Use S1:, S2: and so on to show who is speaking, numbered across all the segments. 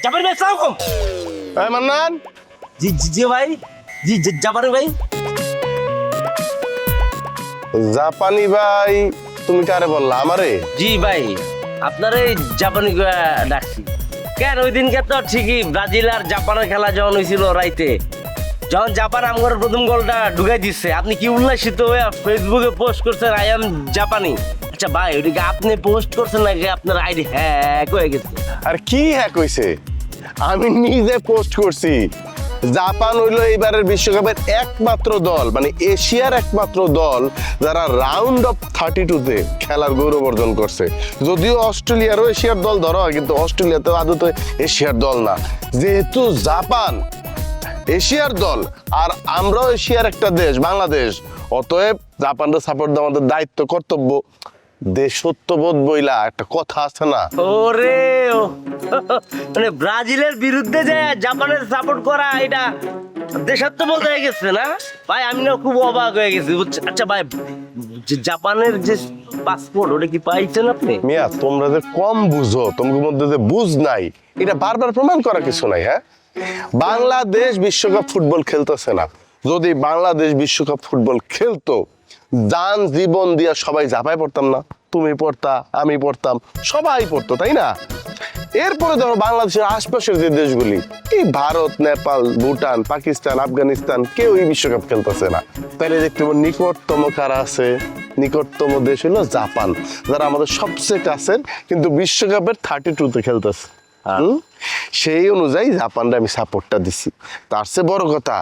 S1: জাপানি ভাই আসসালামু
S2: এই মান্নান,
S1: জি জি জি ভাই, জি জি জাপানি ভাই।
S2: জাপানি ভাই তুমি কারে বললা? আমারে?
S1: জি ভাই, আপনারে জাপানি ডাকছি। কেন ওই দিনকে তো ঠিকই ব্রাজিল আর জাপানের খেলা যখন হয়েছিল রাইতে, যখন জাপান আমার প্রথম গোলটা ঢুকাই দিচ্ছে, আপনি কি উল্লাসিত হয়ে ফেসবুকে পোস্ট করছেন আই এম জাপানি। আচ্ছা ভাই, ওইদিকে আপনি পোস্ট করছেন নাকি আপনার আইডি হ্যাক হয়ে গেছে?
S2: আর কি হ্যাক হইছে? আমি নিজে পোস্ট করছি। জাপান হইলো এবারের বিশ্বকাপের একমাত্র দল, মানে এশিয়ার একমাত্র দল যারা রাউন্ড অফ 32-তে খেলার গৌরব অর্জন করছে। যদিও অস্ট্রেলিয়ারও এশিয়ার দল ধরা হয়, কিন্তু অস্ট্রেলিয়াতেও আদতে এশিয়ার দল না। যেহেতু জাপান এশিয়ার দল আর আমরাও এশিয়ার একটা দেশ বাংলাদেশ, অতএব জাপানকে সাপোর্ট দেওয়া আমাদের দায়িত্ব, কর্তব্য। দেশত্ববোধ বইলা একটা কথা আছে না?
S1: ওরে ও, মানে ব্রাজিলের বিরুদ্ধে যে জাপানের সাপোর্ট করা, এটা দেশাত্মবোধ হয়ে গেছে না ভাই? আমি না খুব অবাক হয়ে গেছি, বুঝছেন? আচ্ছা ভাই, জাপানের যে পাসপোর্ট, ওটা কি পাইছেন আপনি?
S2: মিয়া, তোমরা যে কম বুঝো, তোমাদের মধ্যে যে বুঝ নাই, এটা বারবার প্রমাণ করা কিছু নাই। হ্যাঁ, বাংলাদেশ বিশ্বকাপ ফুটবল খেলতেছে না। যদি বাংলাদেশ বিশ্বকাপ ফুটবল খেলতো, জান জীবন দিয়া সবাই ঝাঁপায় পড়তাম না? তুমি পড়তা, আমি পড়তাম, সবাই পড়তো, তাই না? এরপরে ধরো বাংলাদেশের আশপাশের যে দেশগুলি, এই ভারত, নেপাল, ভুটান, পাকিস্তান, আফগানিস্তান, কেউ এই বিশ্বকাপ খেলতেছে না। তাইলে দেখতে পাবো নিকটতম কারা আছে? নিকটতম দেশ হলো জাপান, যারা আমাদের সবচেয়ে কাছের, কিন্তু বিশ্বকাপের 32-তে খেলতেছে। সেই অনুযায়ী জাপানটা আমি সাপোর্টটা দিছি। তার চেয়ে বড় কথা,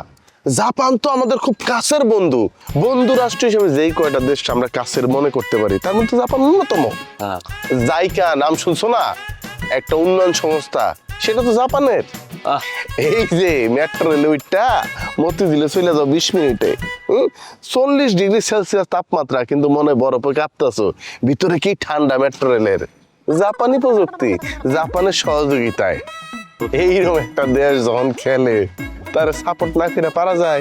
S2: জাপান তো আমাদের খুব কাছের বন্ধু। বন্ধু রাষ্ট্র হিসেবে যেই কয়টা দেশ আমরা কাছের মনে করতে পারি, তার মধ্যে জাপান অন্যতম। জাইকা নাম শুনছো না? একটা উন্নয়ন সংস্থা, সেটা তো জাপানের। এই যে মেট্রো রেল, ওইটা মতিঝিলে চলে যাও 20 মিনিটে। 40 ডিগ্রি সেলসিয়াস তাপমাত্রা, কিন্তু মনে বরফে কাঁপতেছো, ভিতরে কি ঠান্ডা মেট্রো রেলের। জাপানি প্রযুক্তি, জাপানের সহযোগিতায় এইরকম একটা দেশ যখন খেলে, তার সাপোর্ট না করে পারা যায়।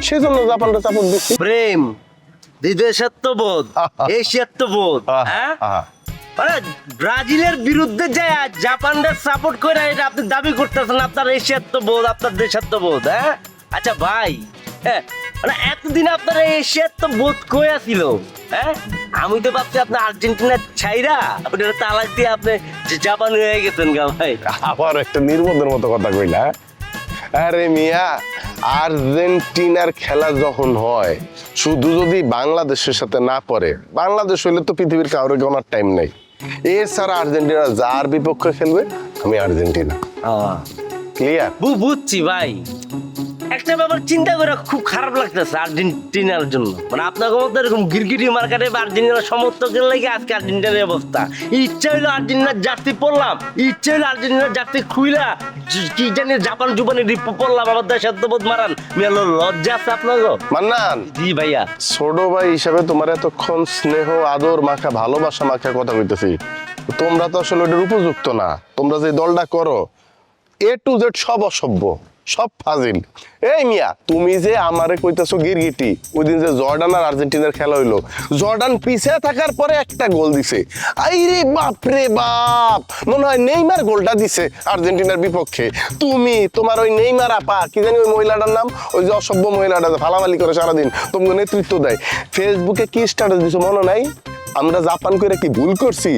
S2: সেজন্য জাপানটা সাপোর্ট দিচ্ছি।
S1: প্রেম, বিদেশাত্মবোধ, এশিয়াত্মবোধ, হ্যাঁ? মানে ব্রাজিলের বিরুদ্ধে যে জাপানদের সাপোর্ট করে, এটা আপনি দাবি করতেছেন আপনার এশিয়াত্মবোধ, আপনার দেশাত্মবোধ, হ্যাঁ? আচ্ছা ভাই, হ্যাঁ, মানে এতদিন আপনার এশিয়াত্মবোধ কই ছিল? হ্যাঁ, আমি তো ভাবছি আপনার আর্জেন্টিনার ছাইরা ওটা তালাক দিয়ে আপনি জাপান হয়ে গেছেন গা ভাই।
S2: আবার একটা নির্বোধের মতো কথা কইলা। আরে মিয়া, আর্জেন্টিনার খেলা যখন হয়, শুধু যদি বাংলাদেশের সাথে না পড়ে, বাংলাদেশ হইলে তো পৃথিবীর কারোর গোনার টাইম নেই। এছাড়া আর্জেন্টিনা যার বিপক্ষে খেলবে, আমি আর্জেন্টিনা। ক্লিয়ার?
S1: বুঝছি ভাই। একটা ব্যাপার চিন্তা করে খুব খারাপ লাগতেছে আর্জেন্টিনার জন্য। মানে আপনার মতো এরকম গিরগিটি মার্কেটে আর্জেন্টিনার সমর্থকের লাগে আজকে আর্জেন্টিনার অবস্থা। ইচ্ছা হইলো আর্জেন্টিনার জার্সি পড়লাম, ইচ্ছা হইলো আর্জেন্টিনার জার্সি খুইলা কি জানি জাপান জুপানি পড়লাম, আমার দেশাত্মবোধ মারান। মেলো লজ্জা আছে আপনার?
S2: মান্নান,
S1: জি ভাইয়া।
S2: ছোট ভাই হিসাবে তোমার এতক্ষণ স্নেহ আদর মাখা, ভালোবাসা মাখা কথা কইতেছি, তোমরা তো আসলে ওটার উপযুক্ত না। তোমরা যে দলটা করো, A to Z সব অসভ্য, সব ফাজিল। এই মিয়া, তুমি যে আমারে কইতেছো গিরগিটি, ওই দিন যে জর্ডান আর আর্জেন্টিনার খেলা হইলো, জর্ডান পিছে থাকার পরে একটা গোল দিছে। আইরে বাপ রে বাপ, মনে হয় নেইমার গোলটা দিছে আর্জেন্টিনার বিপক্ষে। তুমি তোমার ওই নেইমার আপা, কি জানি ওই মহিলাটার নাম, ওই যে অসভ্য মহিলাটা ফালাফালি করে সারাদিন, তোমাকে নেতৃত্ব দেয়, ফেসবুকে কি স্ট্যাটাস দিছো মনে নাই? আমরা জাপান করে কি ভুল করছি?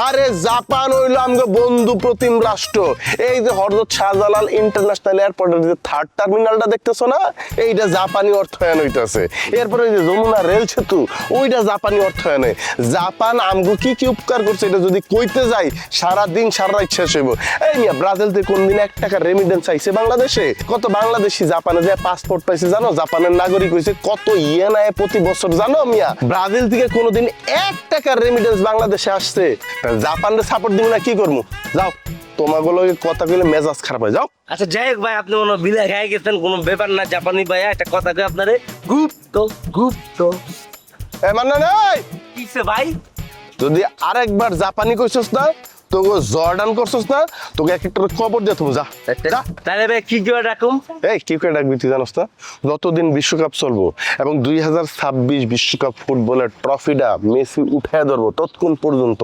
S2: আরে জাপান হইলো আমগো বন্ধু প্রতিম রাষ্ট্র। এই যে হযরত শাহজালাল ইন্টারন্যাশনাল এয়ারপোর্টের যে 3rd টার্মিনালটা দেখতেছো না, এইটা জাপানি অর্থায়ন হইতাছে। এরপরে ওই যে যমুনা রেল সেতু, ওইটা জাপানি অর্থায়নে। জাপান আমগো কি কি উপকার করছে, এটা যদি কইতে যাই সারা দিন সারা রাত শেষ হইব। এই মিয়া, ব্রাজিল থেকে কোনদিন 1 টাকা রেমিটেন্স আইছে বাংলাদেশে? কত বাংলাদেশি জাপানে যে পাসপোর্ট পাইছে জানো? জাপানের নাগরিক হইছে কত ইয়েন আয় প্রতি বছর জানো মিয়া? ব্রাজিল থেকে কোনোদিন 1 টাকার রেমিটেন্স বাংলাদেশে আসছে? জাপানের সাপোর্ট দিব না, কি করবো? যাও, তোমাগুলো কথা কইলে মেজাজ খারাপ হয়, যাও।
S1: আচ্ছা যাই হোক ভাই, আপনি কোনো বিলা খাই গেছেন, কোনো ব্যাপার না। জাপানি ভাইয়া একটা কথা কই আপনারে, গুপ্ত গুপ্ত।
S2: এ মান্না নাই,
S1: কিসে ভাই?
S2: যদি আরেকবার জাপানি কইছস না, তোকে জর্ডান করছস না, তোকে এক একটা খবর দিয়ে তুমি যা।
S1: তাহলে ভাই কি করে রাখুম?
S2: এই কি করে ডাকবি তুই জানোস না? যতদিন বিশ্বকাপ চলবো এবং 2026 বিশ্বকাপ ফুটবলের ট্রফিটা মেসি উঠায় ধরবো, ততক্ষণ পর্যন্ত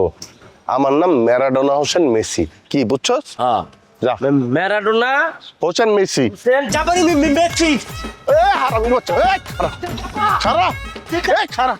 S2: আমার নাম ম্যারাডোনা হোসেন মেসি। কি বুঝছস?
S1: হ্যাঁ।
S2: যা
S1: ম্যারাডোনা
S2: হোসেন মেসি
S1: জাপানি মেসি
S2: এ হারামি বাচ্চা এ খারাপ খারাপ খারাপ